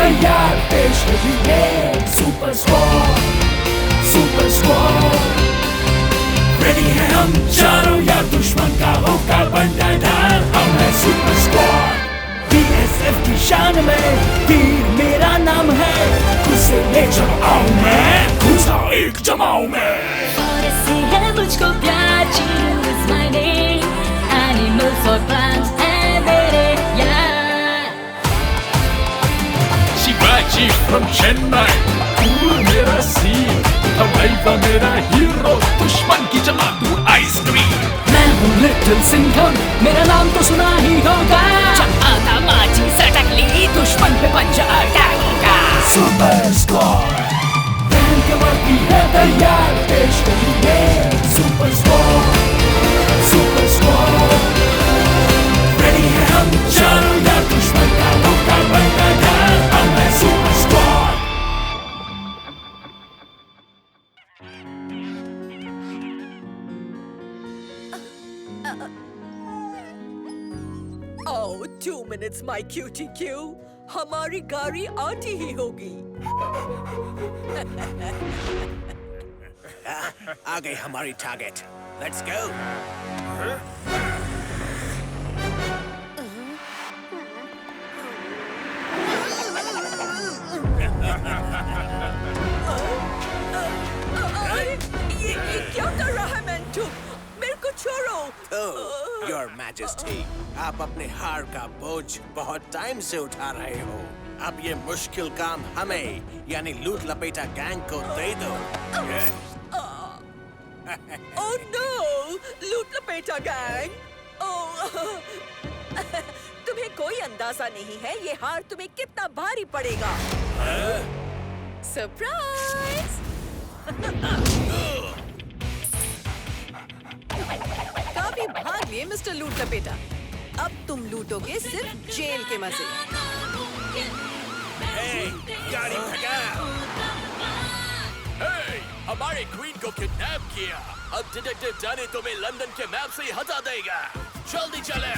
तैयार पेश करेंगे सुपर स्क्वाड रेडी है हम चारों यार दुश्मन का होगा बंदा ढाल हम है सुपर स्क्वाड BSF की शान में तीर मेरा नाम है उसे ले चलो आओ मैं घुसा एक जमाओ में Forest से है मुझको प्यार Cheetah is my name Animal for plants and मेरे यार शिवाजी from Chennai cool मेरा सीन हवाईवा मेरा हीरो दुश्मन की जला दूं आइसक्रीम मैं हूँ लिटिल सिंघम मेरा नाम तो सुना ही होगा आता माची सटक ली दुश्मन पे पंजा अटैक होगा सुपर स्क्वाड बहन के वर्दी है तैयार पेश करेंगे सुपर स्क्वाड रेडी है हम चारों यार दुश्मन का होगा बंदा ढाल हम है super squad Oh, 2 minutes, my cutie Q. हमारी गाड़ी आती ही होगी। आ गई हमारी टारगेट। Let's go. ये क्या कर रहा है मेंटू? मेरे को छोड़ो। Oh, Your Majesty, आप अपने हार का बोझ बहुत टाइम से उठा रहे हो। अब ये मुश्किल काम हमें यानी लूट लपेटा गैंग को दे दो। Oh no, लूट लपेटा गैंग। तुम्हें कोई अंदाजा नहीं है ये हार तुम्हें कितना भारी पड़ेगा। सरप्राइज! काफी भाग लिए मिस्टर लूट लपेटा। अब तुम लूटोगे सिर्फ जेल के मजे। Hey, गाड़ी भगा! Hey, हमारे क्वीन को किडनैप किया। अब डिटेक्टिव जाने तुम्हें लंदन के मैप से हटा देगा। जल्दी चलो।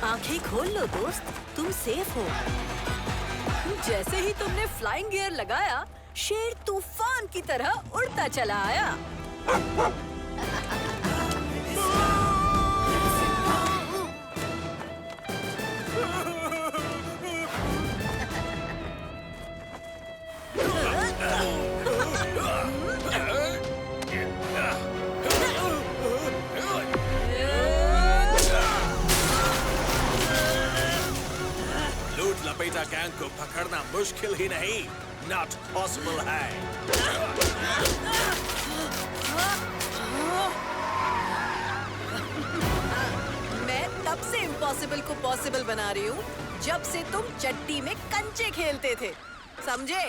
आंखें खोल लो दोस्त, तुम सेफ हो। जैसे ही तुमने फ्लाइंग गियर लगाया, शेर तूफान की तरह उड़ता चला आया। लपेटा गैंग को पकड़ना मुश्किल ही नहीं, नॉट पॉसिबल है। मैं तब से इम्पॉसिबल को पॉसिबल बना रही हूँ, जब से तुम चट्टी में कंचे खेलते थे, समझे?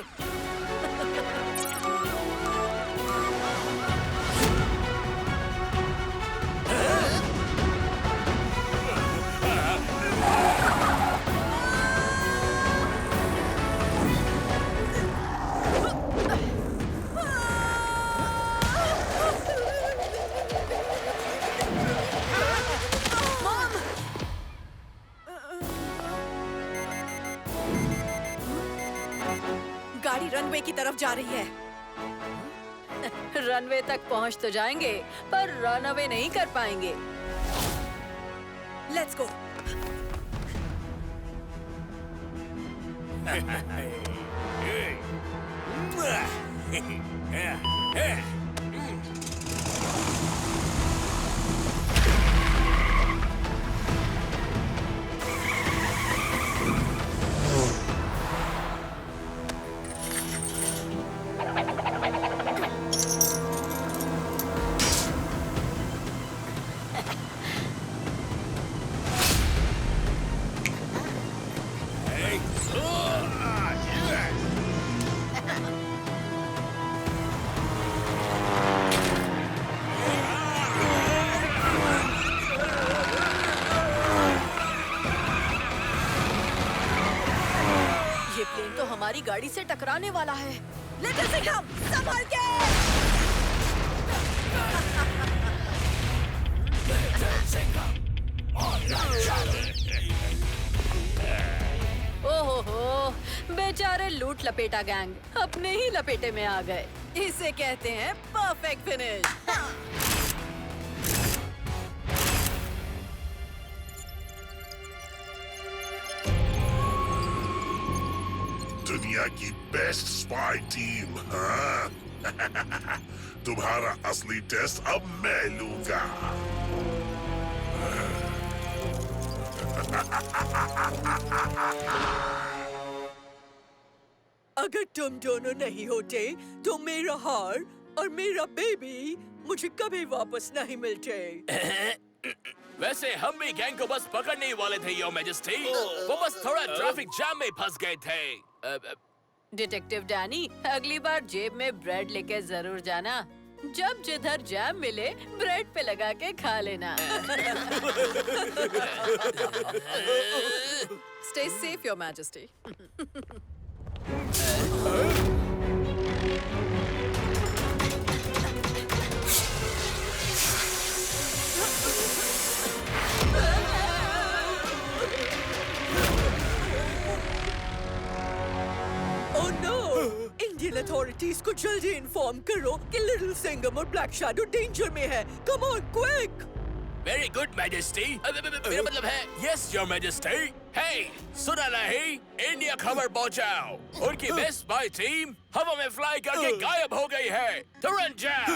गाड़ी रनवे की तरफ जा रही है। रनवे तक पहुंच तो जाएंगे पर रन अवे नहीं कर पाएंगे। Let's go. ये प्लेन तो हमारी गाड़ी से टकराने वाला है। लिटिल सिंघम, संभल के! ओहो, बेचारे लूट लपेटा गैंग अपने ही लपेटे में आ गए। इसे कहते हैं परफेक्ट फिनिश। दुनिया की बेस्ट स्पाई टीम, हाँ? तुम्हारा असली टेस्ट अब मैं लूंगा। अगर तुम दोनों नहीं होते तो मेरा हार और मेरा बेबी मुझे कभी वापस नहीं मिलते। वैसे हम भी गैंग को बस पकड़ने ही वाले थे योर मैजेस्टी। वो बस थोड़ा ट्रैफिक जाम में फंस गए थे। डिटेक्टिव डैनी, अगली बार जेब में ब्रेड लेके जरूर जाना। जब जिधर जैम मिले ब्रेड पे लगा के खा लेना। Stay safe, Your Majesty. Oh no! Indian authorities को जल्दी इन्फॉर्म करो कि लिटिल सिंघम और ब्लैक शैडो डेंजर में है। Come on, quick! Very good majesty. मेरा मतलब है यस योर मैजेस्टी। हे, सुना नहीं? इंडिया खबर पहुंचाओ। उनकी बेस्ट स्पाई टीम हवा में फ्लाई करके गायब हो गई है। तुरंत जाओ।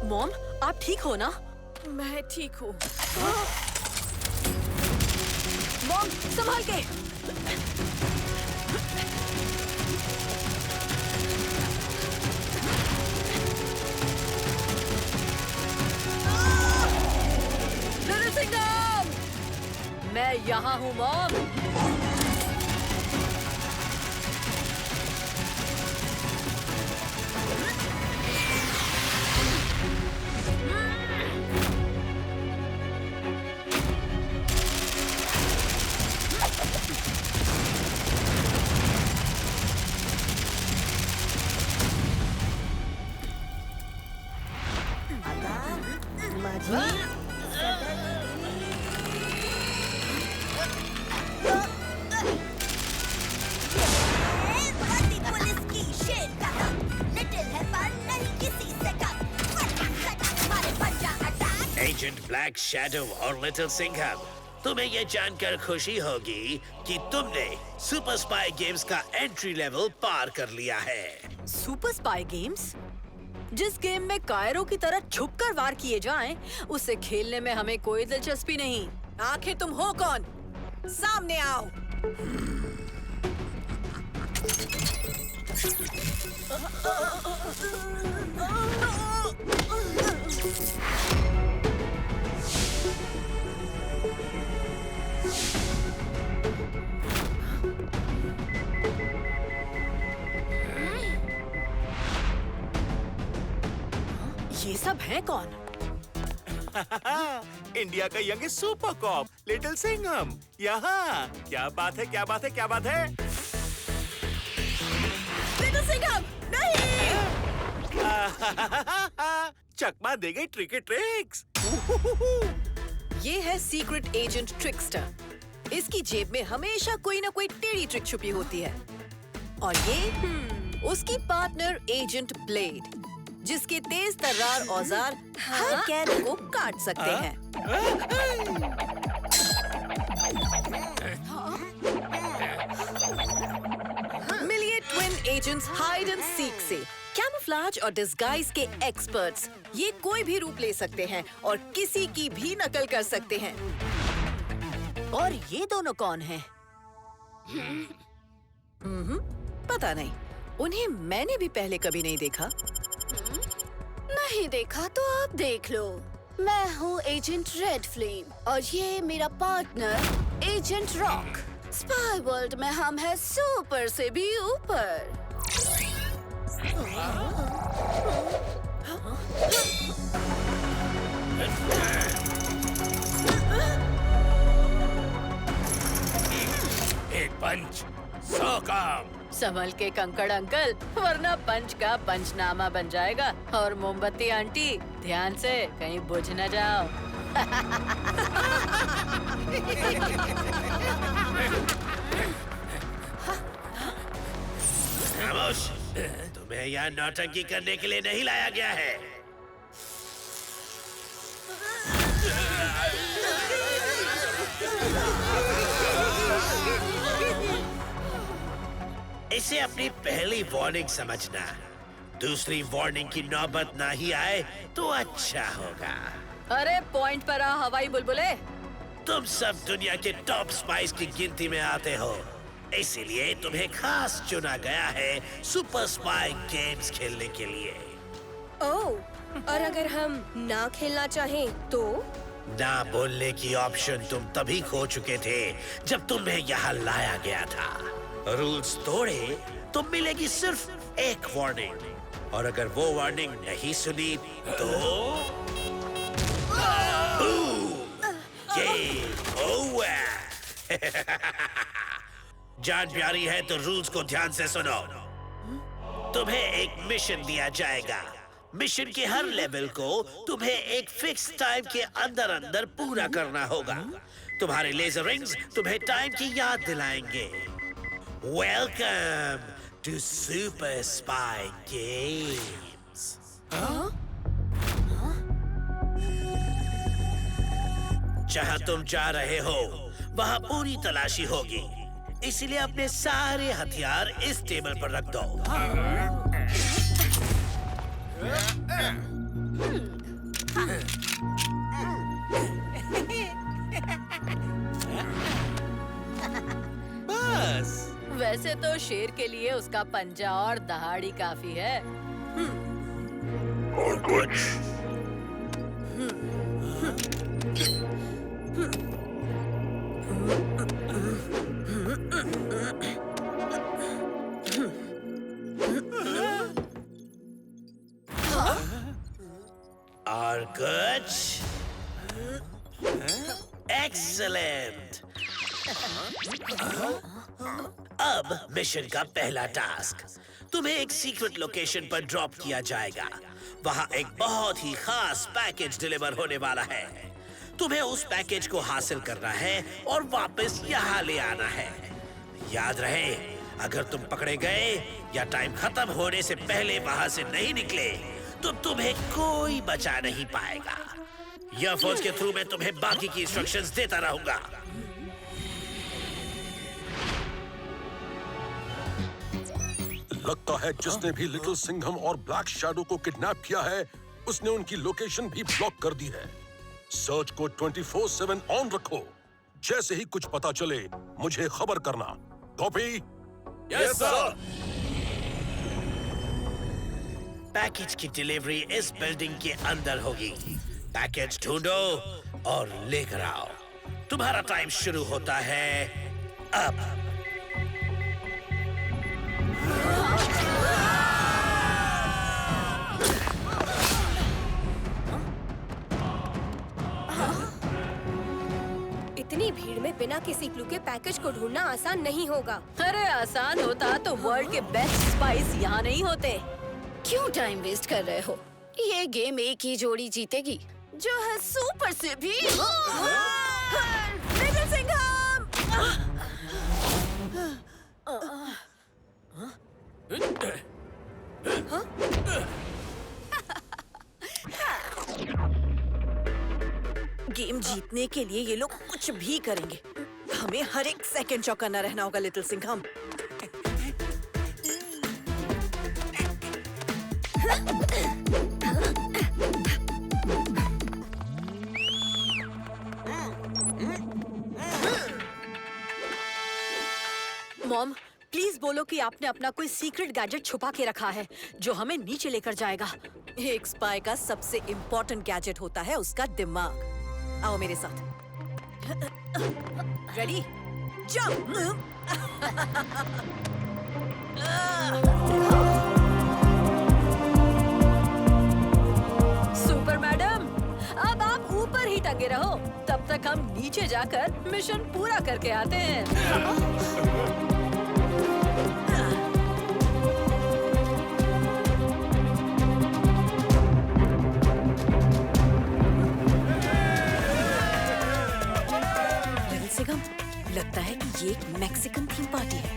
मॉम, आप ठीक हो ना? मैं ठीक हूँ। मॉम, संभाल के। लिटिल सिंघम, मैं यहाँ हूँ मॉम। एजेंट ब्लैक शैडो और लिटिल सिंघम, तुम्हें ये जानकर खुशी होगी कि तुमने सुपर स्पाई गेम्स का एंट्री लेवल पार कर लिया है। Super spy games? जिस गेम में कायरों की तरह छुपकर वार किए जाएं, उससे खेलने में हमें कोई दिलचस्पी नहीं। आखिर तुम हो कौन? सामने आओ। ये सब है कौन? इंडिया का youngest super cop little Singham यहाँ। क्या बात है, क्या बात है, क्या बात है। लिटिल सिंघम नहीं। चकमा दे गई ट्रिकी ट्रिक्स। ये है सीक्रेट एजेंट ट्रिकस्टर। इसकी जेब में हमेशा कोई ना कोई टेढ़ी ट्रिक छुपी होती है। और ये उसकी पार्टनर एजेंट ब्लेड, जिसके तेज तर्रार औजार हर कैदी को काट सकते हैं। मिलिए twin agents hide and seek से। कैमोफ्लेज और डिस्गाइज के एक्सपर्ट्स, ये कोई भी रूप ले सकते हैं और किसी की भी नकल कर सकते हैं। और ये दोनों कौन हैं? पता नहीं, उन्हें मैंने भी पहले कभी नहीं देखा। नहीं देखा तो आप देख लो। मैं हूँ एजेंट रेड फ्लेम और ये मेरा partner agent rock. Spy world में हम हैं सुपर से भी ऊपर। एक पंच 100 काम। संभल के कंकड़ अंकल, वरना पंच का पंचनामा बन जाएगा। और मोमबत्ती आंटी, ध्यान से कहीं बुझ न जाओ। खामोश, तुम्हें यहाँ नौटंकी करने के लिए नहीं लाया गया है। इसे अपनी पहली वार्निंग समझना। दूसरी वार्निंग की नौबत ना ही आए तो अच्छा होगा। अरे पॉइंट पर आ हवाई बुलबुले। तुम सब दुनिया के टॉप स्पाइस की गिनती में आते हो, इसीलिए तुम्हें खास चुना गया है सुपर स्पाई गेम्स खेलने के लिए। ओह, और अगर हम ना खेलना चाहें तो? ना बोलने की ऑप्शन तुम तभी खो चुके थे जब तुम्हें यहाँ लाया गया था। रूल्स तोड़े तो मिलेगी सिर्फ एक वार्निंग, और अगर वो वार्निंग नहीं सुनी तो गेम ओवर। जान प्यारी है तो रूल्स को ध्यान से सुनो। तुम्हें एक मिशन दिया जाएगा। मिशन के हर लेवल को तुम्हें एक फिक्स टाइम के अंदर अंदर पूरा करना होगा। तुम्हारे लेजर रिंग्स तुम्हें टाइम की याद दिलाएंगे। Welcome to super spy games. जहां तुम जा रहे हो वहां पूरी तलाशी होगी, इसलिए अपने सारे हथियार इस टेबल पर रख दो। बस वैसे तो शेर के लिए उसका पंजा और दहाड़ी काफी है। और कुछ? और कुछ? एक्सीलेंट। अब मिशन का पहला टास्क, तुम्हें एक सीक्रेट लोकेशन पर ड्रॉप किया जाएगा। वहां एक बहुत ही खास पैकेज डिलीवर होने वाला है। तुम्हें उस पैकेज को हासिल करना है और वापस यहाँ ले आना है। याद रहे, अगर तुम पकड़े गए या टाइम खत्म होने से पहले वहां से नहीं निकले तो तुम्हें कोई बचा नहीं पाएगा। ईयरफोन्स के थ्रू मैं तुम्हें बाकी की इंस्ट्रक्शंस देता रहूंगा। लगता है जिसने भी लिटिल सिंघम और ब्लैक शैडो को किडनैप किया है उसने उनकी लोकेशन भी ब्लॉक कर दी है। सर्च को 24/7 ऑन रखो। जैसे ही कुछ पता चले मुझे खबर करना। कॉपी? Yes sir. पैकेज की डिलीवरी इस बिल्डिंग के अंदर होगी। पैकेज ढूंढो और लेकर आओ। तुम्हारा टाइम शुरू होता है अब। इतनी भीड़ में बिना किसी क्लू के पैकेज को ढूंढना आसान नहीं होगा। अरे आसान होता तो वर्ल्ड के बेस्ट स्पाइस यहाँ नहीं होते। क्यों टाइम वेस्ट कर रहे हो? ये गेम एक ही जोड़ी जीतेगी, जो है सुपर से भी लिटिल सिंघम। गेम जीतने के लिए ये लोग कुछ भी करेंगे। हमें हर एक सेकंड चौकन्ना रहना होगा लिटिल सिंघम। मॉम, प्लीज बोलो कि आपने अपना कोई सीक्रेट गैजेट छुपा के रखा है जो हमें नीचे लेकर जाएगा। एक स्पाई का सबसे इम्पोर्टेंट गैजेट होता है उसका दिमाग। आओ मेरे साथ। रेडी? जंप! सुपर मैडम, अब आप ऊपर ही टंगे रहो, तब तक हम नीचे जाकर मिशन पूरा करके आते हैं। लगता है कि ये एक मैक्सिकन थीम पार्टी है।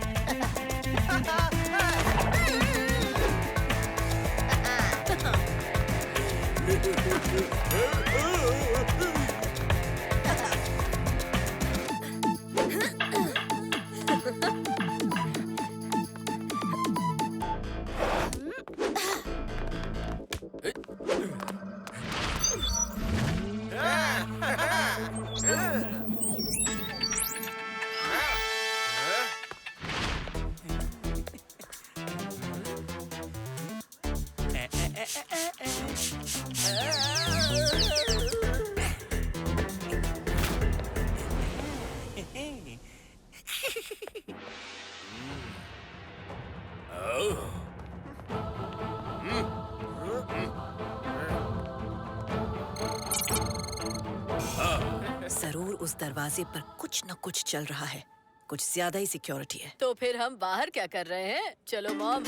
जरूर उस दरवाजे पर कुछ न कुछ चल रहा है। कुछ ज्यादा ही सिक्योरिटी है। तो फिर हम बाहर क्या कर रहे हैं? चलो mom.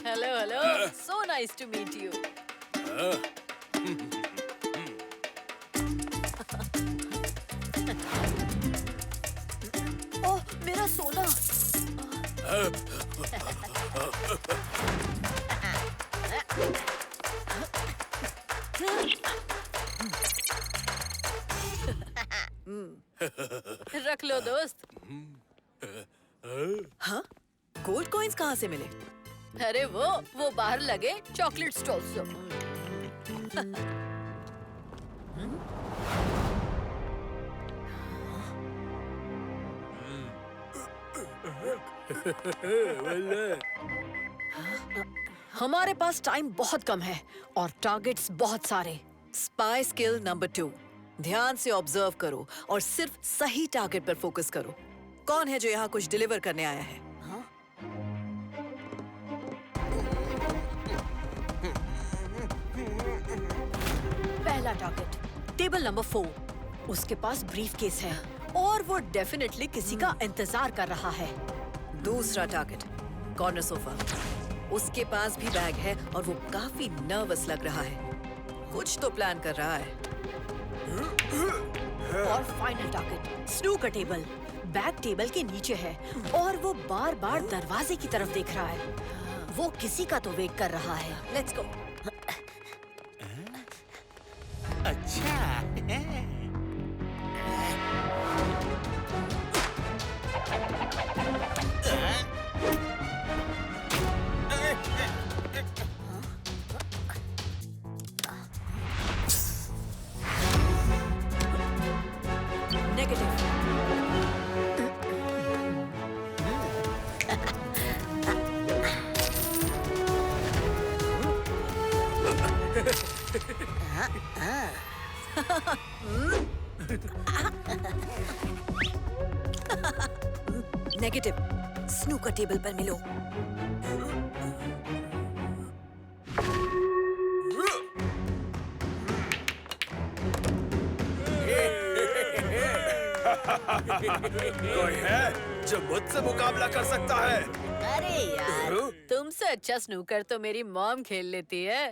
Hello hello, so nice to meet you. Oh, मेरा सोना। रख लो दोस्त। हाँ? गोल्ड कॉइन्स कहाँ से मिले? अरे वो बाहर लगे चॉकलेट स्टॉल से। हमारे पास टाइम बहुत कम है और टारगेट्स बहुत सारे। स्पाई स्किल नंबर 2, ध्यान से ऑब्जर्व करो और सिर्फ सही टारगेट पर फोकस करो। कौन है जो यहाँ कुछ डिलीवर करने आया है? पहला टारगेट टेबल नंबर 4। उसके पास ब्रीफ केस है और वो डेफिनेटली किसी का इंतजार कर रहा है। दूसरा टारगेट कॉर्नर सोफा। उसके पास भी बैग है और वो काफी नर्वस लग रहा है। कुछ तो प्लान कर रहा है। और final target snooker table. Bag table के नीचे है और वो बार बार दरवाजे की तरफ देख रहा है। वो किसी का तो वेट कर रहा है। Let's go. अच्छा नेगेटिव, स्नूकर टेबल पर मिलो। कोई है जो मुझसे मुकाबला कर सकता है? अरे यार, तुमसे अच्छा स्नूकर तो मेरी मॉम खेल लेती है।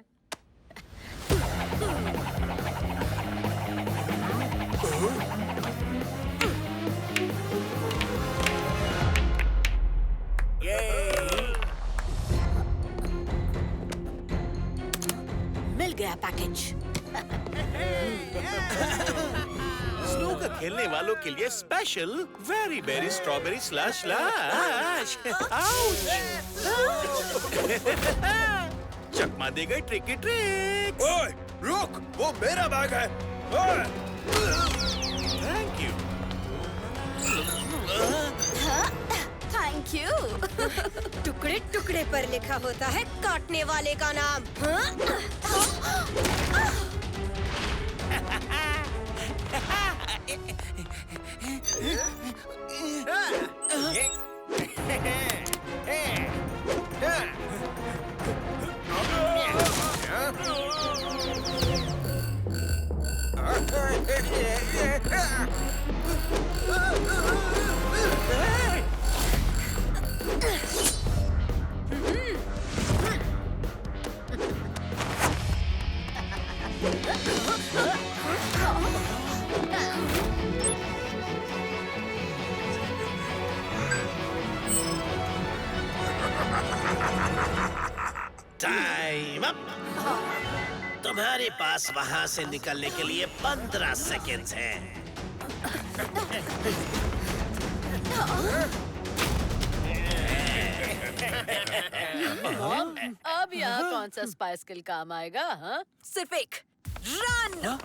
मिल गया पैकेज। स्नूकर खेलने वालों के लिए special very berry strawberry slash slash. चकमा दे गई ट्रिकी ट्रिक। ओए रुक, वो मेरा बैग है। Thank you. Thank you. टुकड़े टुकड़े पर लिखा होता है काटने वाले का नाम। Time up. तुम्हारे पास वहां से निकलने के लिए 15 सेकेंड्स हैं। अब यहाँ कौन सा स्पाई स्किल काम आएगा? हाँ, सिर्फ एक run.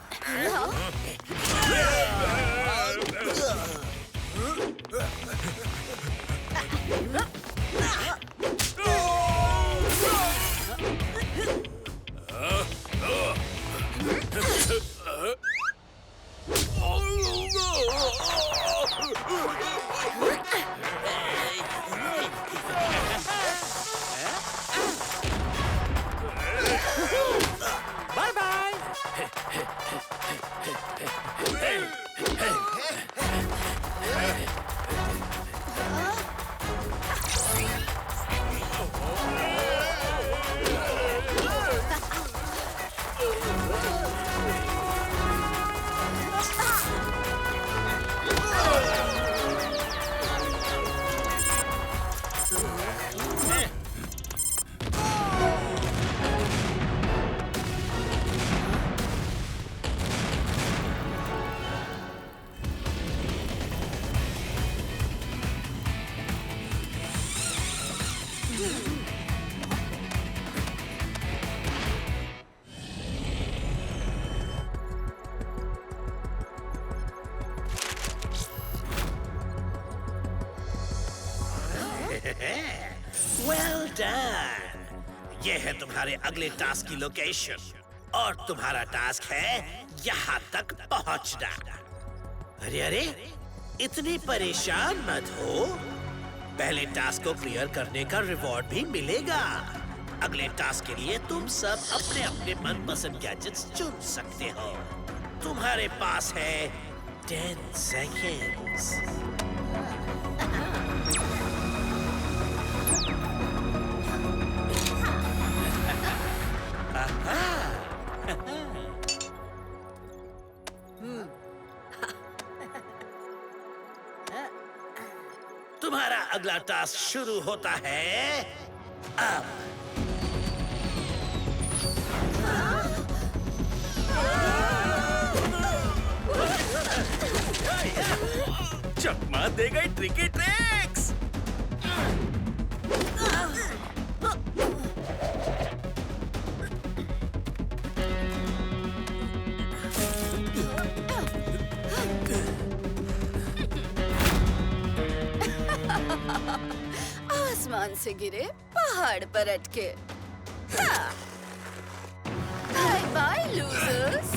Bye bye. Well done. ये है तुम्हारे अगले टास्क की लोकेशन और तुम्हारा टास्क है यहाँ तक पहुँचना। अरे अरे, इतनी परेशान मत हो। पहले टास्क को क्लियर करने का रिवॉर्ड भी मिलेगा। अगले टास्क के लिए तुम सब अपने अपने मनपसंद गैजेट्स चुन सकते हो। तुम्हारे पास है 10 सेकेंड्स। तुम्हारा अगला टास्क शुरू होता है अब। चकमा दे गई ट्रिकी ट्रिक्स। आसमान से गिरे पहाड़ पर अटके। Bye bye losers.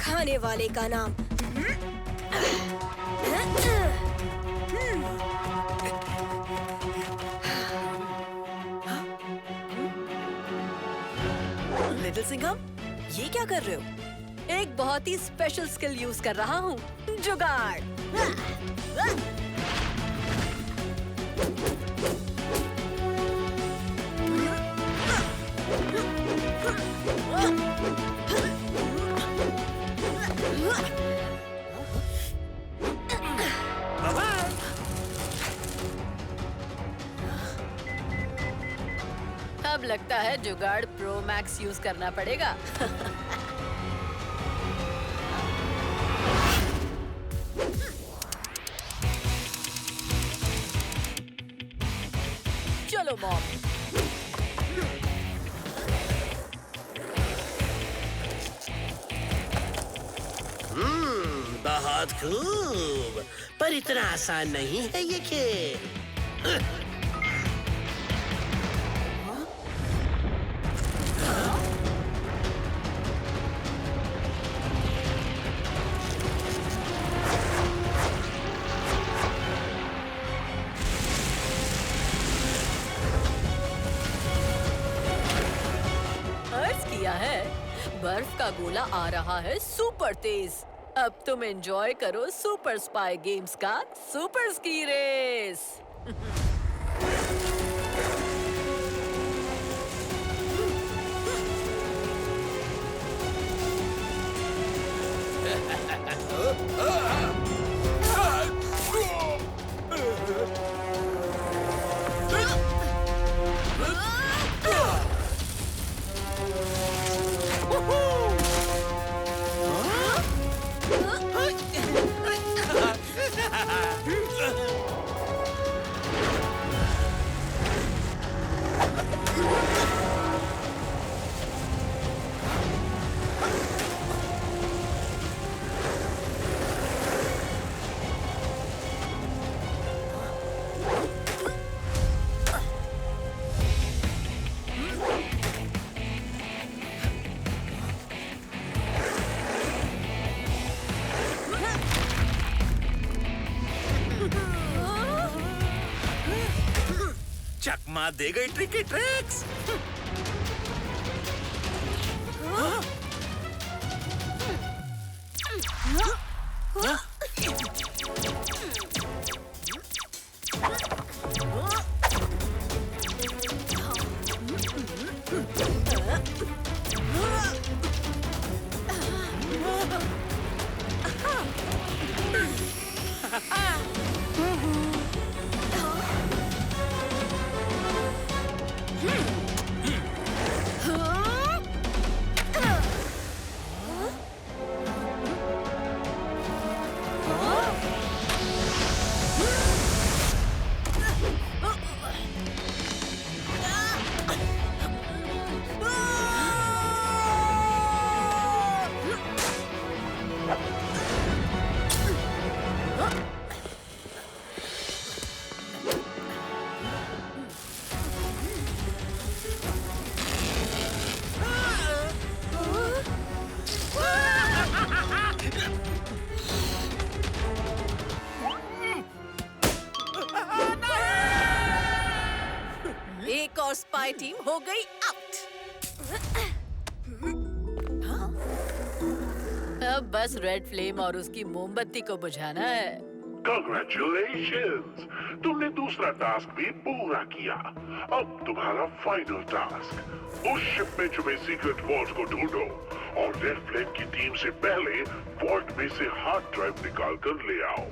खाने वाले का नाम। लिटिल सिंघम, ये क्या कर रहे हो? एक बहुत ही स्पेशल स्किल यूज कर रहा हूँ, जुगाड़। अब लगता है जुगाड़ प्रो मैक्स यूज करना पड़ेगा। चलो मॉम। बहुत खूब, पर इतना आसान नहीं है ये खेल। बर्फ का गोला आ रहा है सुपर तेज। अब तुम एंजॉय करो सुपर स्पाई गेम्स का सुपर स्की रेस। चकमा दे गई ट्रिकी ट्रिक्स। एक और स्पाई टीम हो गई आउट। अब बस रेड फ्लेम और उसकी मोमबत्ती को बुझाना है। Congratulations! तुमने दूसरा टास्क भी पूरा किया। अब तुम्हारा फाइनल टास्क, उस शिप में छुपे सीक्रेट वॉल्ट को ढूंढो और रेड फ्लेम की टीम से पहले वॉल्ट में से हार्ड ड्राइव निकाल कर ले आओ।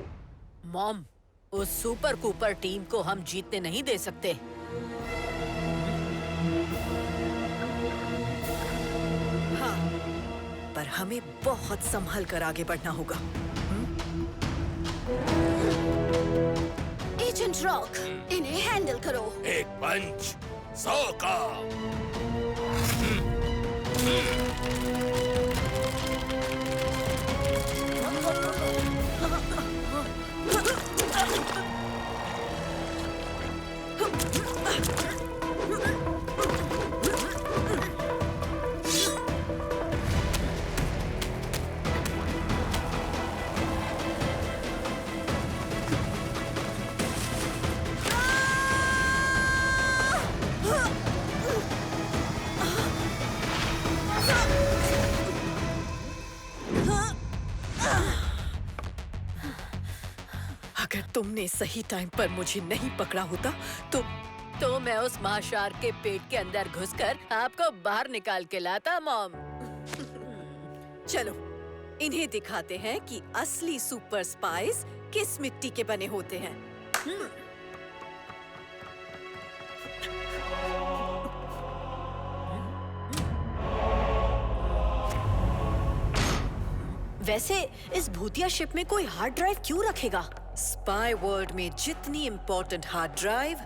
मॉम, उस सुपर कूपर टीम को हम जीतने नहीं दे सकते। हाँ, पर हमें बहुत संभल कर आगे बढ़ना होगा। एजेंट रॉक, इन्हें हैंडल करो। एक पंच 100 का। तुमने सही टाइम पर मुझे नहीं पकड़ा होता तो मैं उस महाशार्क के पेट के अंदर घुसकर आपको बाहर निकाल के लाता मॉम। चलो इन्हें दिखाते हैं कि असली सुपर स्पाइस किस मिट्टी के बने होते हैं। वैसे इस भूतिया शिप में कोई हार्ड ड्राइव क्यों रखेगा? स्पाई वर्ल्ड में जितनी इम्पोर्टेंट हार्ड ड्राइव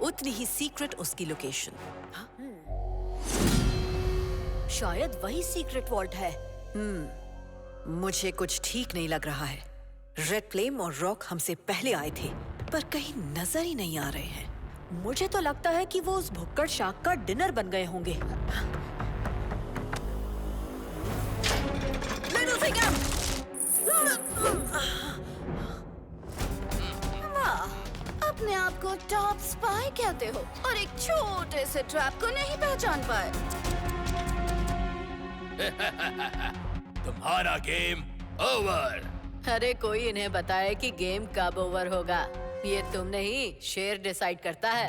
उतनी ही सीक्रेट उसकी लोकेशन। शायद वही सीक्रेट वॉल्ट है। मुझे कुछ ठीक नहीं लग रहा है। रेड फ्लेम और रॉक हमसे पहले आए थे, पर कहीं नजर ही नहीं आ रहे हैं। मुझे तो लगता है कि वो उस भुक्कड़ शार्क का डिनर बन गए होंगे। अपने आप को टॉप स्पाई कहते हो और एक छोटे से ट्रैप को नहीं पहचान पाए। तुम्हारा गेम ओवर। अरे कोई इन्हें बताए कि गेम कब ओवर होगा। ये तुम नहीं, शेर डिसाइड करता है।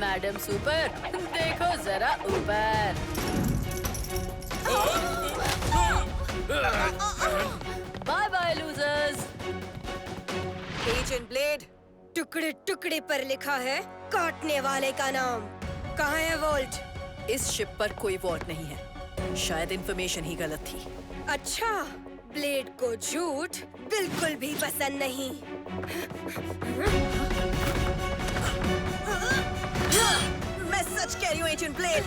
मैडम सुपर, देखो जरा ऊपर। Bye bye losers. Agent blade, टुकड़े टुकड़े पर लिखा है काटने वाले का नाम। कहाँ है वॉल्ट? इस शिप पर कोई वॉल्ट नहीं है। शायद इंफॉर्मेशन ही गलत थी। अच्छा, ब्लेड को झूठ बिल्कुल भी पसंद नहीं। मैं सच कह रही हूँ एजेंट ब्लेड।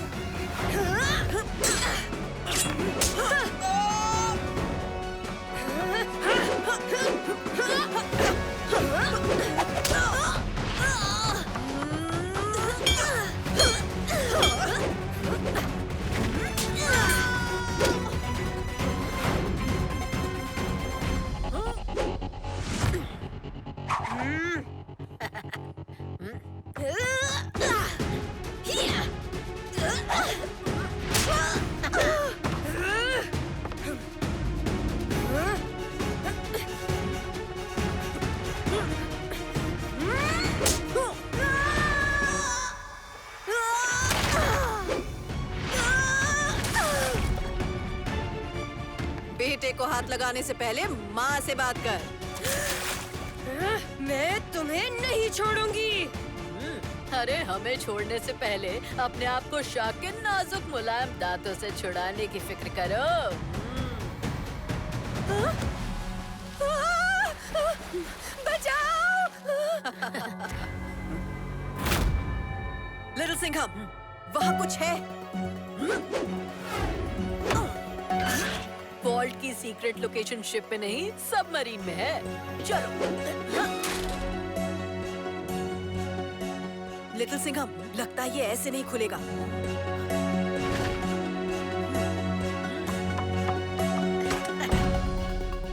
बेटे को हाथ लगाने से पहले माँ से बात कर। मैं तुम्हें नहीं छोड़ूंगी। अरे हमें छोड़ने से पहले अपने आप को शार्क के नाजुक मुलायम दांतों से छुड़ाने की फिक्र करो। बचाओ! लिटिल सिंघम, वहाँ कुछ है। वॉल्ट की सीक्रेट लोकेशन शिप में नहीं, सबमरीन में है। चलो। लिटिल सिंघम, लगता है ये ऐसे नहीं खुलेगा।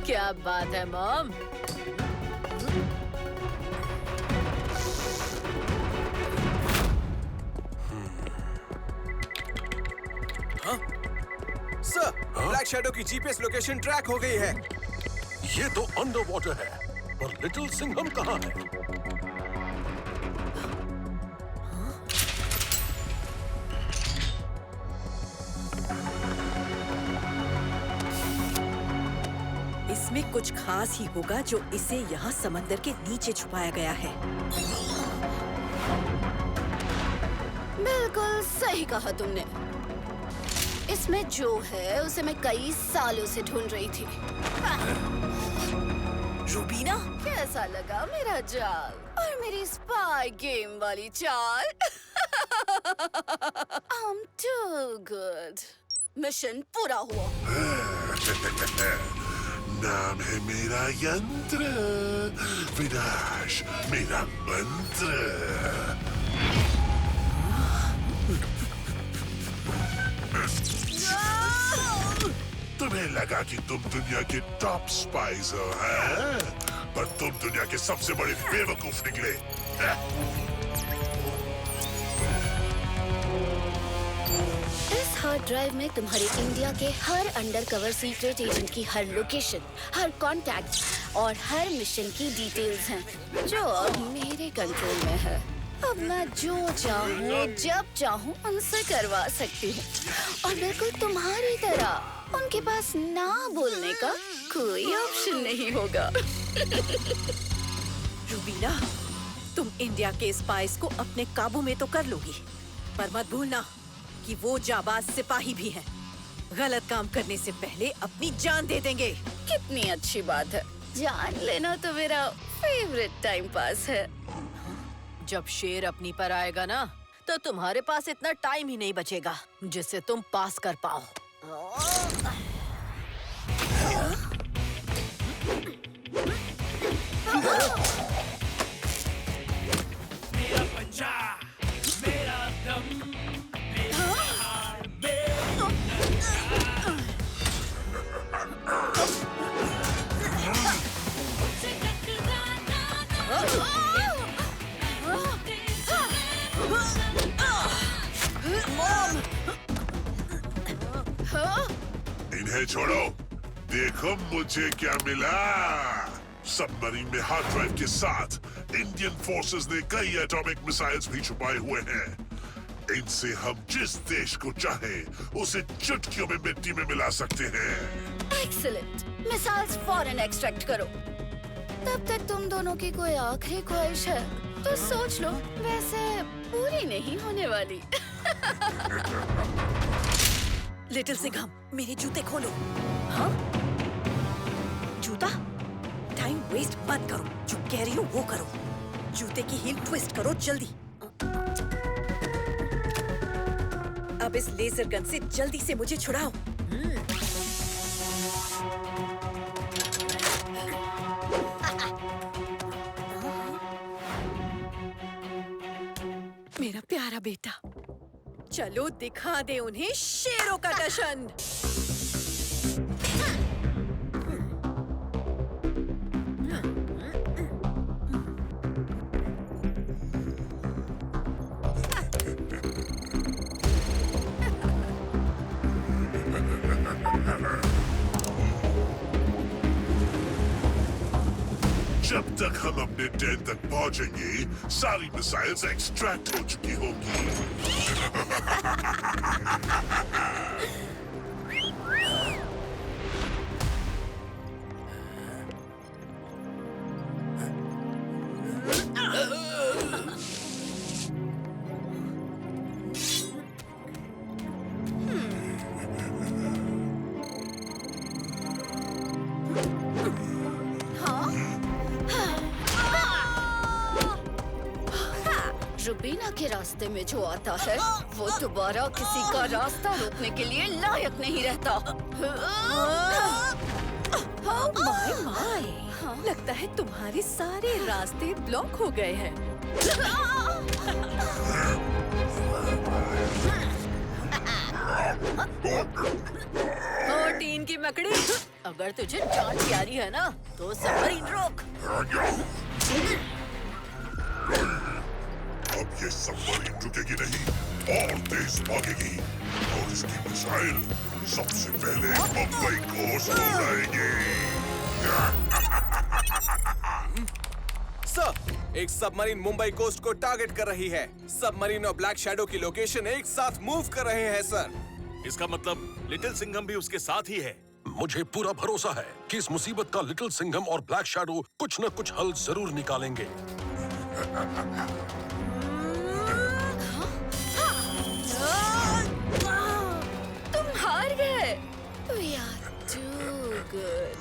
क्या बात है मॉम? सर, ब्लैक शैडो की जीपीएस लोकेशन ट्रैक हो गई है। ये तो अंडर वाटर है, पर लिटिल सिंघम कहाँ है? इसमें कुछ खास ही होगा जो इसे यहाँ समंदर के नीचे छुपाया गया है। बिल्कुल सही कहा तुमने। इसमें जो है उसे मैं कई सालों से ढूंढ रही थी। रूबीना, कैसा लगा मेरा जाल और मेरी स्पाई गेम वाली चाल? I'm too good. मिशन पूरा हुआ। नाम है मेरा यंत्र, विनाश मेरा मंत्र। तुम्हें लगा कि तुम दुनिया के टॉप स्पाइस हो, हैं? पर तुम दुनिया के सबसे बड़े बेवकूफ निकले। इस हार्ड ड्राइव में तुम्हारे इंडिया के हर अंडरकवर सीक्रेट एजेंट की हर लोकेशन, हर कॉन्टैक्ट और हर मिशन की डिटेल्स हैं, जो अब मेरे कंट्रोल में है। अब मैं जो चाहूँ जब चाहूँ उनसे करवा सकती हूँ, और बिल्कुल तुम्हारी तरह उनके पास ना बोलने का कोई ऑप्शन नहीं होगा। रूबीना, तुम इंडिया के स्पाइस को अपने काबू में तो कर लोगी, पर मत भूलना कि वो जाबाज सिपाही भी हैं। गलत काम करने से पहले अपनी जान दे देंगे। कितनी अच्छी बात है, जान लेना तो मेरा फेवरेट टाइम पास है। जब शेर अपनी पर आएगा ना, तो तुम्हारे पास इतना टाइम ही नहीं बचेगा जिससे तुम पास कर पाओ। मेरा पंजा, मेरा दम, मेरा हार, मेरा इन्हें छोड़ो, देखो मुझे क्या मिला। सबमरीन में हार्ड ड्राइव के साथ इंडियन फोर्सेस ने कई एटॉमिक मिसाइल्स भी छुपाए हुए हैं। इनसे हम जिस देश को चाहे उसे चुटकियों में मिट्टी में मिला सकते हैं। एक्सीलेंट, मिसाइल्स फौरन एक्सट्रैक्ट करो। तब तक तुम दोनों की कोई आखिरी ख्वाहिश है तो सोच लो, वैसे पूरी नहीं होने वाली। लिटिल सिंघम, मेरे जूते खोलो। हाँ? जूता? टाइम वेस्ट मत करो, जो कह रही हूँ वो करो। जूते की हील ट्विस्ट करो जल्दी। अब इस लेजर गन से जल्दी से मुझे छुड़ाओ। मेरा प्यारा बेटा, चलो दिखा दे उन्हें शेरों का दर्शन। जब तक हम अपने डेन तक पहुंचेंगे, सारी मिसाइल्स एक्सट्रैक्ट हो चुकी होंगी। रूबीना के रास्ते में जो आता है वो दोबारा किसी का रास्ता रोकने के लिए लायक नहीं रहता। माय माय, लगता है तुम्हारे सारे रास्ते ब्लॉक हो गए हैं। टीन की मकड़ी, अगर तुझे जान प्यारी है ना तो सबमरीन रोक। अब ये सबमरीन रुकेगी नहीं और तेज भागेगी, और इसकी मिसाइल सबसे पहले मुंबई को उड़ाएगी। सर, एक सबमरीन मुंबई कोस्ट को टारगेट कर रही है। सबमरीन और ब्लैक शैडो की लोकेशन एक साथ मूव कर रहे हैं सर। इसका मतलब लिटिल सिंघम भी उसके साथ ही है। मुझे पूरा भरोसा है कि इस मुसीबत का लिटिल सिंघम और ब्लैक शैडो कुछ न कुछ हल जरूर निकालेंगे। तुम हार गए। We are too good.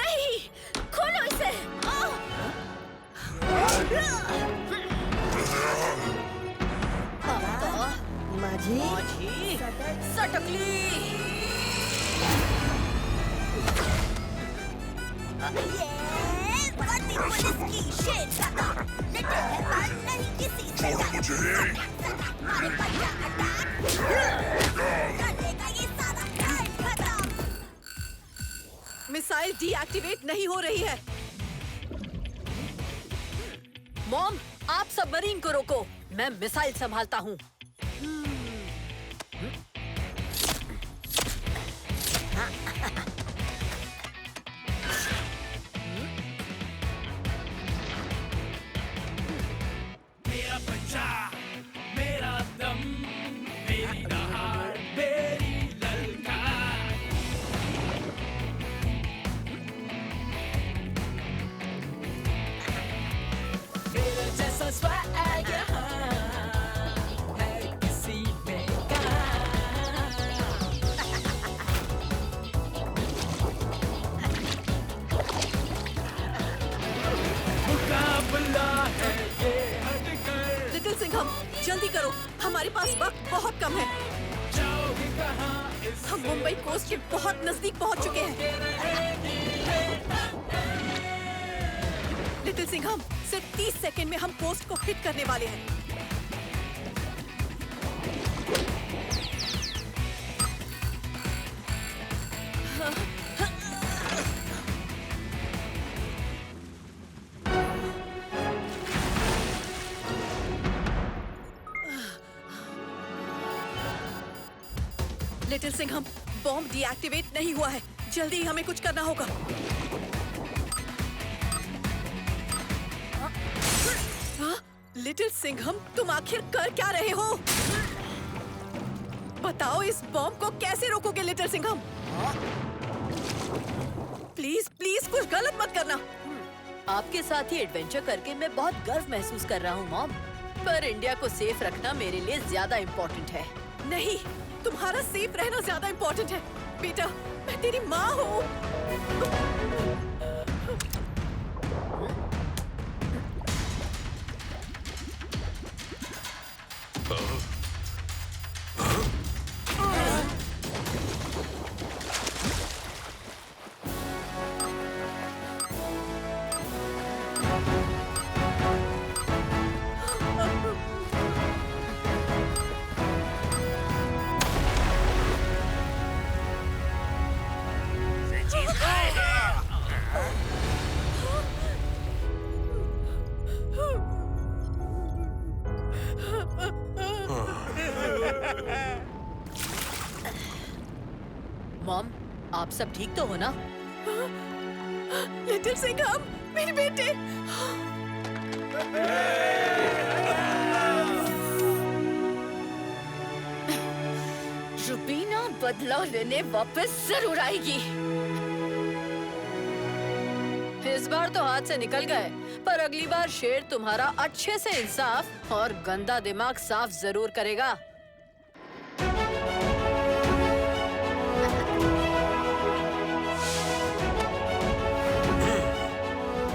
नहीं, खोलो इसे। माझी सटकली। मिसाइल डीएक्टिवेट नहीं हो रही है। मॉम, आप सबमरीन को रोको, मैं मिसाइल संभालता हूँ। मेरा बच्चा, मेरा दम, मेरी दहाड़, मेरी ललकार। मेरा जैसा स्वैग यहाँ है किसी में मुकाबला है ये हटकर। लिटिल सिंघम, जल्दी करो, हमारे पास वक्त बहुत कम है। जाओगे कहाँ इस हम मुंबई कोस्ट के बहुत नजदीक पहुंच चुके हैं। लिटिल सिंघम, सिर्फ 30 सेकंड में हम कोस्ट को हिट करने वाले हैं। लिटिल सिंघम, बॉम्ब डीएक्टिवेट नहीं हुआ है, जल्दी ही हमें कुछ करना होगा। लिटिल सिंघम, तुम आखिर कर क्या रहे हो? बताओ, इस बॉम्ब को कैसे रोकोगे लिटिल सिंघम? प्लीज प्लीज कुछ गलत मत करना। आपके साथ ही एडवेंचर करके मैं बहुत गर्व महसूस कर रहा हूँ मॉम, पर इंडिया को सेफ रखना मेरे लिए ज्यादा इम्पोर्टेंट है। नहीं, तुम्हारा सेफ रहना ज्यादा इम्पोर्टेंट है। बेटा, मैं तेरी माँ हूँ। मॉम, आप सब ठीक तो हो ना? लिटिल सिंघम, मेरे बेटे। रुबीना बदला लेने वापस जरूर आएगी। इस बार तो हाथ से निकल गए, पर अगली बार शेर तुम्हारा अच्छे से इंसाफ और गंदा दिमाग साफ जरूर करेगा।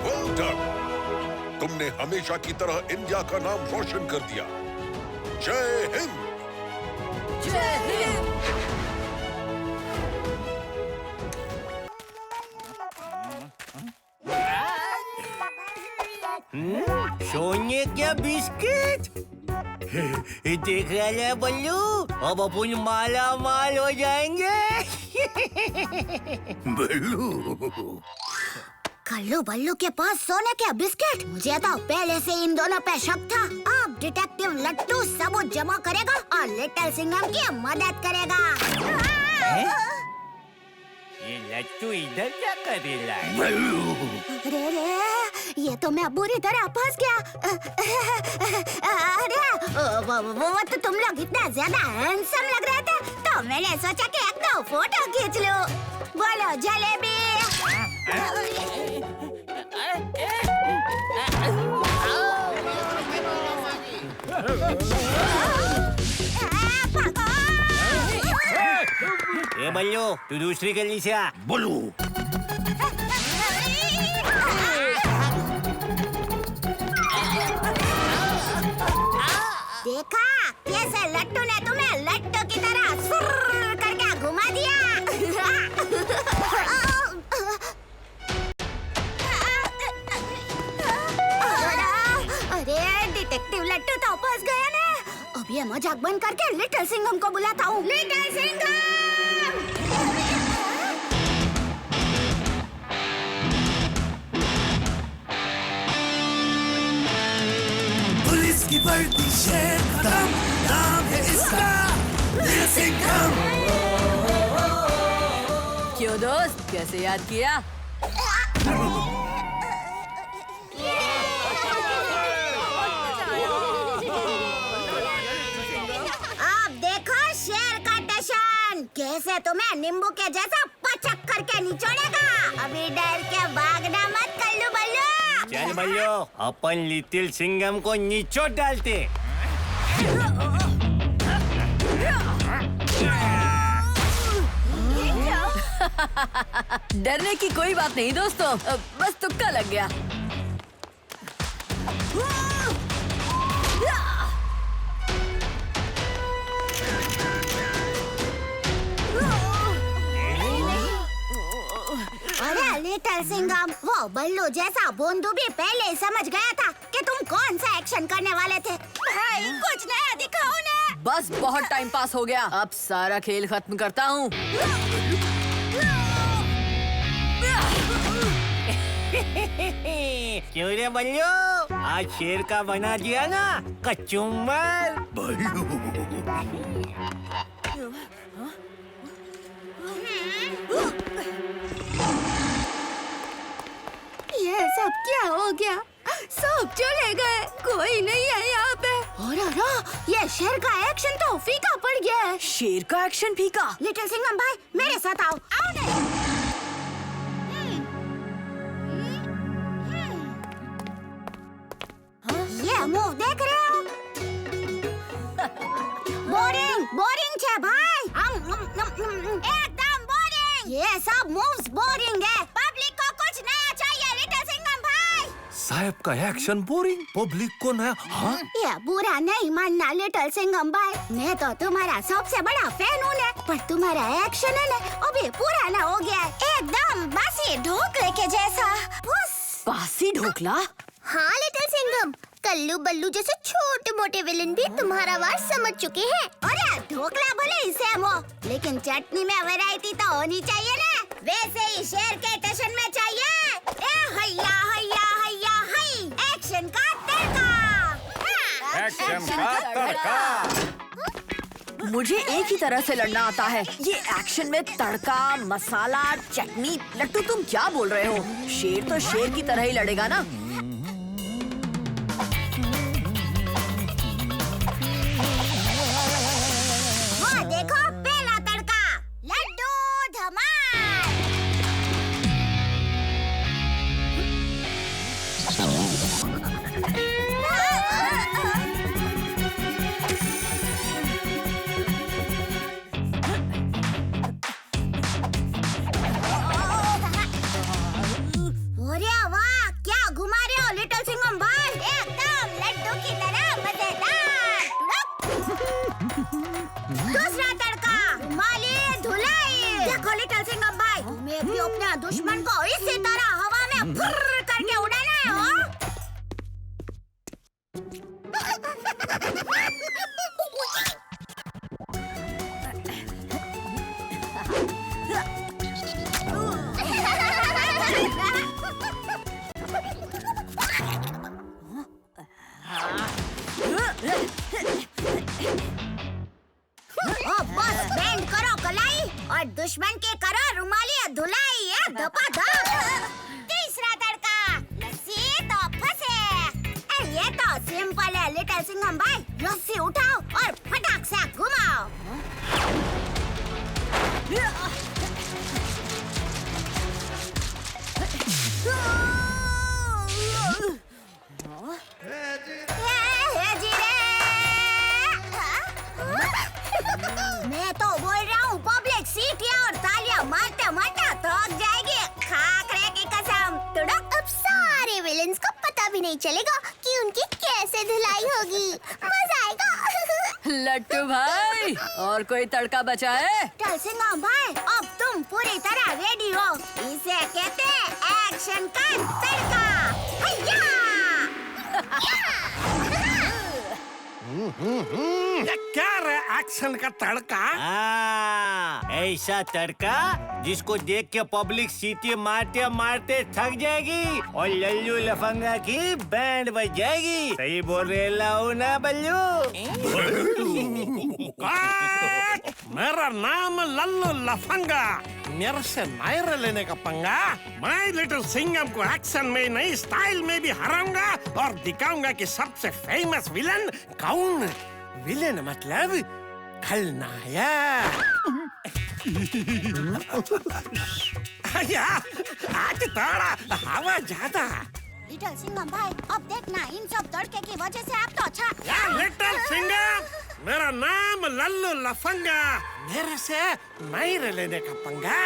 Well done! तुमने हमेशा की तरह इंडिया का नाम रोशन कर दिया। जय हिंद! जय हिंद! सोने क्या बिस्किट? देख रहा है बल्लू, अब अपन माला माल हो जाएंगे। बल्लू, कल्लू बल्लू के पास सोने के बिस्किट? मुझे तो पहले से इन दोनों पे शक था। अब डिटेक्टिव लट्टू सबूत जमा करेगा और लिटिल सिंघम की मदद करेगा। ये लट्टू इधर क्या करेगा? बल्लू, अरे रे, ये तो मैं बुरी तरह फंस गया। अरे वो तो तुम लोग इतना ज्यादा हैंडसम लग रहे थे, तो मैंने सोचा कि एक दो फोटो खींच लूं। बोलो जलेबी। ए बल्लू, तू दूसरी गली से आ। बोलू देखा कैसे लट्टू ने तुम्हें लट्टू की तरह सुर्र करके घुमा दिया। अरे डिटेक्टिव लट्टू तो फंस गया ना। अब ये मजाक बंद करके लिटिल सिंघम को बुलाता हूँ। लिटिल सिंघम! पुलिस की वर्दी शेर का दम, नाम है इसका लिटिल सिंघम। क्यों दोस्त, कैसे याद किया? अब देखो शेर का टशन कैसे तुम्हें नींबू के जैसा पचक करके निचोड़ेगा। अभी डर के भागना मत कल्लू बल्लू। चल बल्लू, अपन लिटिल सिंघम को निचोड़ डालते। डरने की कोई बात नहीं दोस्तों, बस तुक्का लग गया। अरे लिटिल सिंघम, वो बल्लू जैसा बोंदू भी पहले ही समझ गया था कि तुम कौन सा एक्शन करने वाले थे। भाई कुछ नया दिखाओ ना। बस बहुत टाइम पास हो गया, अब सारा खेल खत्म करता हूँ। क्यों रे बल्लू, आज शेर का बना दिया ना कचुम्बर। ये सब क्या हो गया? सब चले गए, कोई नहीं है यहाँ पे। और ये शेर का एक्शन तो फीका पड़ गया है। शेर का एक्शन फीका? लिटिल सिंघम भाई मेरे साथ आओ। आओ ना। ये मूव देख रहे हो? बोरिंग छे भाई। एकदम बोरिंग। ये सब मूव्स बोरिंग है। पब्लिक को कुछ नया चाहिए लिटिल सिंघम भाई। साहब का एक्शन बोरिंग, पब्लिक को नया। हाँ? ये बुरा नहीं मानना लिटिल सिंघम भाई, मैं तो तुम्हारा सबसे बड़ा फैन हूँ ना, पर तुम्हारा एक्शन है ना अभी पुराना हो गया है, एकदम बासी ढोकले के जैसा। बासी ढोकला? हाँ लिटिल सिंघम, कल्लू बल्लू जैसे छोटे मोटे विलन भी तुम्हारा आवाज समझ चुके हैं। अरे ढोकला भले ही सेम हो, लेकिन चटनी में वैरायटी तो होनी चाहिए ना। वैसे ही शेर के टशन में चाहिए हैया हैया हैया हाय, एक्शन का तड़का। एक्शन का तड़का। मुझे एक ही तरह से लड़ना आता है, ये एक्शन में तड़का, मसाला, चटनी। लट्टू तुम क्या बोल रहे हो? शेर तो शेर की तरह ही लड़ेगा ना। वो देखो पहला तड़का, लड्डू धमाल। अरे वाह, क्या घुमा रहे हो लिटिल सिंघम भाई, एकदम लड्डू की तरह मजेदार। दूसरा तड़का, रुमाली धुलाई। देखो लिटिल सिंघम भाई, तुम्हें भी अपने दुश्मन को इसी तरह हवा में फुर्र करके उड़ाना है। हो? बस बैंड करो कलाई और दुश्मन के करो रुमाली धुलाई। धपाधप। तीसरा तड़का, लस्सी तो फंसे। ये तो सिंपल है लिटिल सिंघम भाई, रस्सी उठाओ और फटाक से घुमाओ। भी नहीं चलेगा कि उनकी कैसे धुलाई होगी। मजा आएगा। लट्टू भाई, और कोई तड़का बचा है? सिंघम भाई, अब तुम पूरी तरह रेडी हो। इसे कहते हैं एक्शन का तड़का। हैया! ये क्या रे एक्शन का तड़का? ऐसा तड़का जिसको देख के पब्लिक सीटी मारते मारते थक जाएगी और लल्लू लफंगा की बैंड बज जाएगी। सही बोल रहे लाऊ ना बल्लू? मेरा नाम लल्लू लफंगा, मेरे से नायरा लेने का पंगा। मैं लिटिल सिंघम को एक्शन में नई स्टाइल में भी हराऊंगा और दिखाऊंगा कि सबसे फेमस विलन कौन। विलन मतलब खलनायक। आज थोड़ा हवा ज्यादा। लिटिल सिंघम भाई, अब देखना इन सब तड़के की वजह से आप तो अच्छा। लिटिल सिंघम, मेरा नाम लल्लू लफंगा, मेरे से नायरा लेने का पंगा।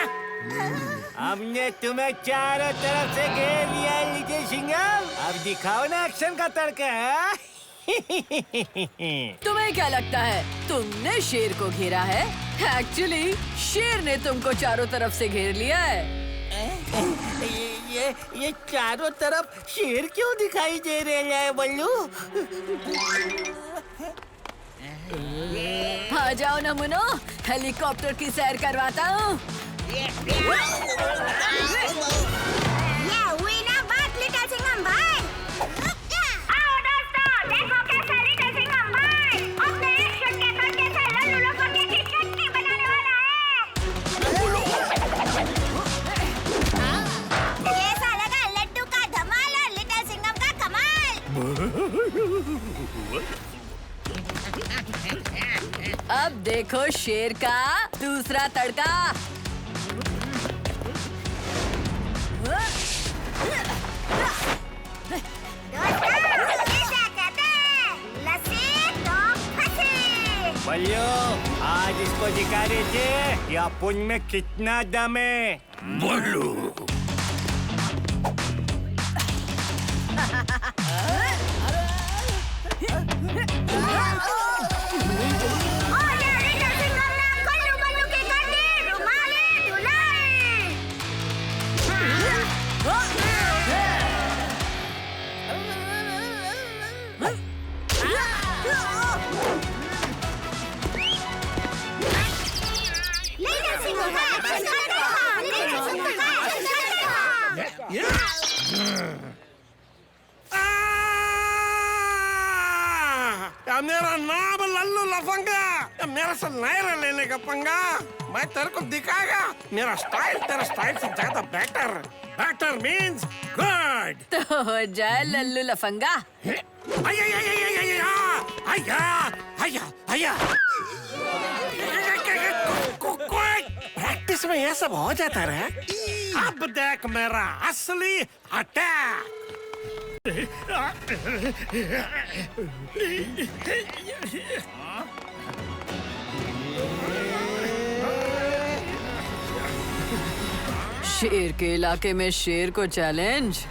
हमने तुम्हें चारों तरफ से घेर लिया लिटिल सिंघम, अब दिखाओ ना एक्शन का तड़का। तुम्हें क्या लगता है तुमने शेर को घेरा है? एक्चुअली शेर ने तुमको चारों तरफ से घेर लिया है। ये चारों तरफ शेर क्यों दिखाई दे रहे हैं बल्लू? आ जाओ ना मुनो, हेलीकॉप्टर की सैर करवाता हूँ। ये हुई ना बात लिटिल सिंघम भाई। आओ दोस्तों, देखो कैसे लिटिल सिंघम भाई अपने एक्शन के तड़के से लल्लू लफंगे की चटनी बनाने वाला है। कैसा लगा लड्डू का धमाल और लिटिल सिंघम का कमाल? अब देखो शेर का दूसरा तड़का। बल्लू, आज इसको दिखा दीजिए या पुन में कितना दम है। बल्लू, मेरा नाम लल्लू लफंगा, मेरा से नायरा लेने का पंगा। मैं तेरे को दिखाएगा मेरा स्टाइल तेरा स्टाइल से ज्यादा बेटर। Better means good. तो हो जाए लल्लू लफंगा। प्रैक्टिस में ये सब हो जाता है। अब देख मेरा असली अटैक। शेर के इलाके में शेर को चैलेंज।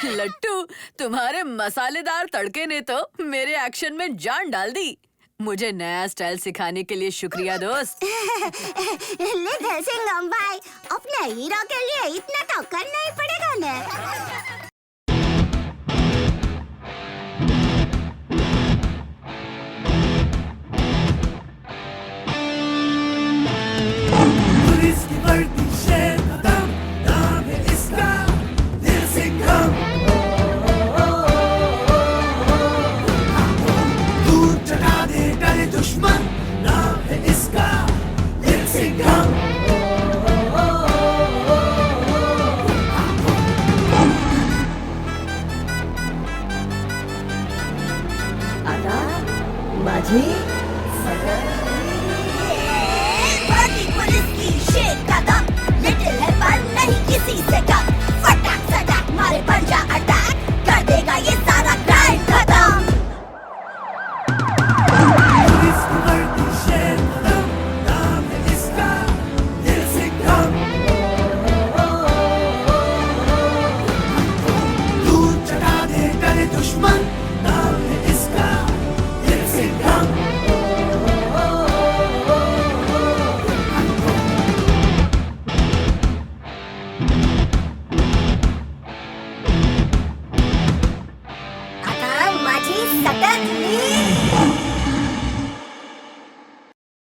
लट्टू, तुम्हारे मसालेदार तड़के ने तो मेरे एक्शन में जान डाल दी। मुझे नया स्टाइल सिखाने के लिए शुक्रिया दोस्त। लिटिल सिंघम भाई, अपने हीरो के लिए इतना तो करना ही पड़ेगा ना। पुलिस की वर्दी शेर का दम, नाम है इसका लिटिल सिंघम। दूर चढ़ा दे डरे दुश्मन, नाम है इसका लिटिल सिंघम। नाम